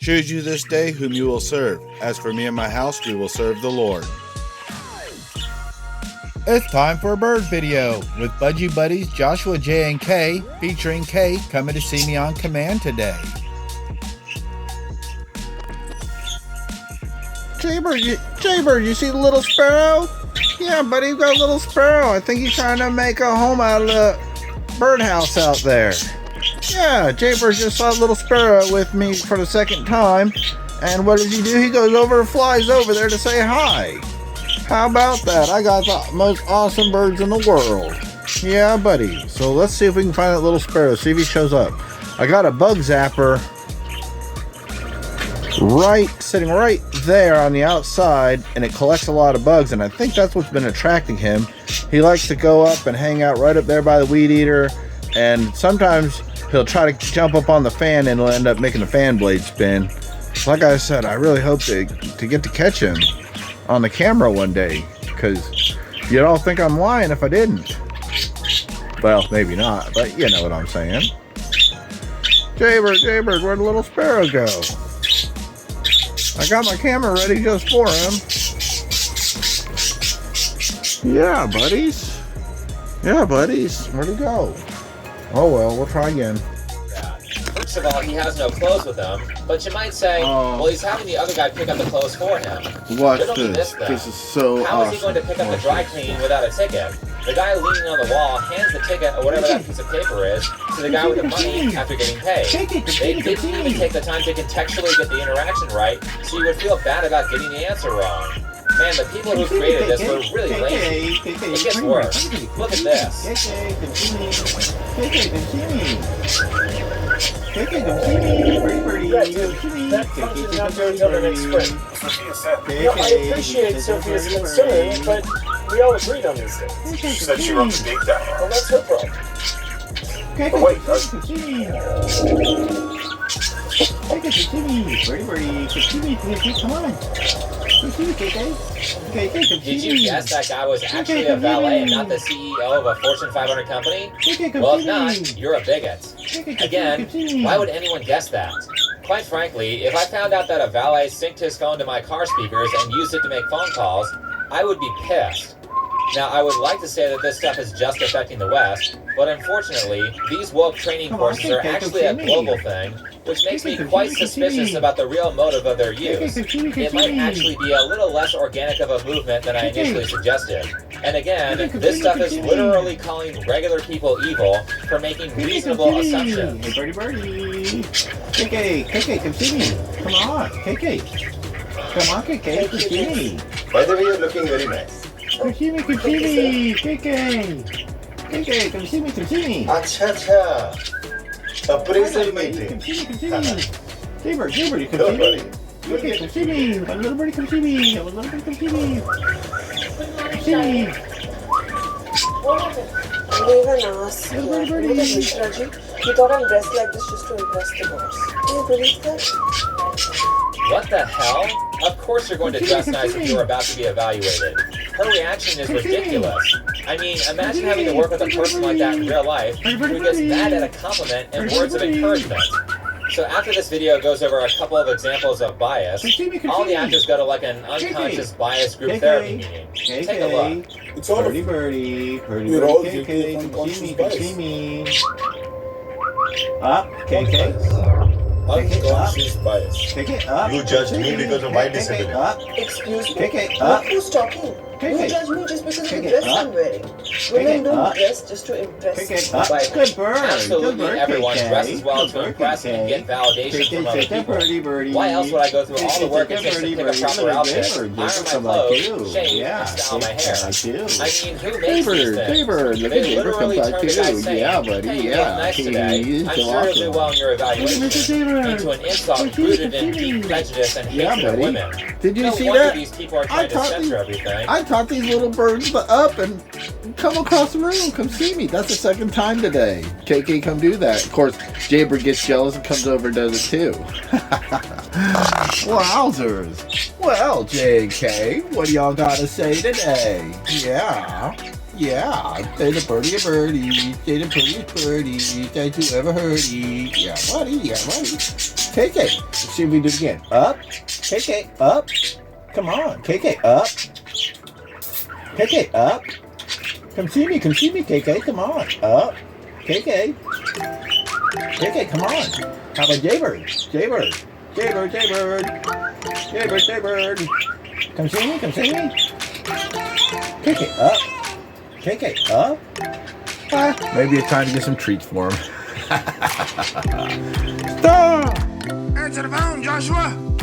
Choose you this day whom you will serve. As for me and my house, we will serve the Lord. It's time for a bird video with Budgie Buddies Joshua, J, and K, featuring K coming to see me on command today. Jaybird, you see the little sparrow? Yeah, buddy, you've got a little sparrow. I think he's trying to make a home out of the birdhouse out there. Yeah, Jaybird just saw a little sparrow with me for the second time. And what does he do? He goes over and flies over there to say hi. How about that? I got the most awesome birds in the world. Yeah, buddy. So let's see if we can find that little sparrow. See if he shows up. I got a bug zapper sitting right there on the outside, and it collects a lot of bugs, and I think that's what's been attracting him. He likes to go up and hang out right up there by the weed eater, and sometimes he'll try to jump up on the fan and he'll end up making the fan blade spin. Like I said, I really hope to get to catch him on the camera one day, because you'd all think I'm lying if I didn't. Well, maybe not, but you know what I'm saying. Jaybird, where'd the little sparrow go? I got my camera ready just for him. Yeah, buddies. Where'd he go? Oh well, we'll try again. First of all, he has no clothes with him, but you might say, well, he's having the other guy pick up the clothes for him. Watch this. This is so How awesome. is he going to pick up the dry clean without a ticket? The guy leaning on the wall hands the ticket, or whatever that piece of paper is, to the guy with the money after getting paid. They didn't even take the time to contextually get the interaction right, so you would feel bad about getting the answer wrong. Man, the people who created this were really lazy. It gets worse. Look at this. That function not going until the next spring. I appreciate Sophia's concern, but we all agreed on these things. She said she wrote the date down. Well, that's her problem. But wait, Come on. Did you guess that guy was actually a valet and not the CEO of a Fortune 500 company? Well, if not, you're a bigot. Again, why would anyone guess that? Quite frankly, if I found out that a valet synced his phone to my car speakers and used it to make phone calls, I would be pissed. Now, I would like to say that this stuff is just affecting the West, but unfortunately, these woke training courses are actually a global thing, which makes me quite suspicious about the real motive of their use. It might actually be a little less organic of a movement than I initially suggested. And again, this stuff is literally calling regular people evil for making reasonable assumptions. Hey, birdie. KK, come see me. Come on, KK. Come on, KK, come see me. by the way, you're looking very nice. Come see me, KK. KK, come see me. Acha. Appraisal meeting. Come see me. Jaybird, you come Don't see worry. me. KK, come see me. My little birdie, come see me. Come see me. What happened? They were nasty. Look at this, Raji. He thought I'm dressed like this just to impress the boss. Can you believe that? What the hell? Of course you're going to dress nice if you're about to be evaluated. Her reaction is ridiculous. I mean, imagine having to work with a person like that in real life who gets mad at a compliment and words of encouragement. So after this video goes over a couple of examples of bias, all the actors go to like an unconscious bias group therapy meeting. Take a look. It's all Birdie. We're all KK, guilty of come see unconscious me. bias. Up, KK. Unconscious bias. KK, up. You judged me because of my disability. Up. Excuse me? KK, Look up. who's talking. You KK. judge me just because of the KK, dress up. I'm wearing. Women don't up. dress just to impress. KK, up. Like, Good bird. absolutely Good bird, everyone KK. dresses well Good to bird, impress and get validation from other people. Birdie. Why else would I go through all the work it takes to pick a proper outfit, iron my clothes, shave, and style my hair? I mean, who makes these things? Look at They Jaybird literally comes out turn the guy too. saying, Yeah, buddy. hey, you Yeah. look nice today, He's I'm so sure you'll do awesome. well in your evaluation, Jaybird. into an insult rooted in deep prejudice and Yeah, hatred of buddy. women. Did you No see wonder that? these people are trying to censor everything. I taught these little birds to up and come across the room, come see me. That's the second time today. KK, come do that. Of course, Jaybird gets jealous and comes over and does it too. Wowzers. Well, JK, what do y'all got to say today? Yeah. Yeah, they're the prettiest birdies. They're the prettiest birdies that you ever heard. Yeah, buddy. Yeah, buddy. KK, let's see if we do it again. Up. KK, up. Come on. KK, up. KK, up. Come see me, KK. Come on. Up. KK. KK, come on. How about Jaybird? Jaybird. Come see me. KK, up. KK, up. Maybe it's time to get some treats for him. Stop! Answer the phone, Joshua.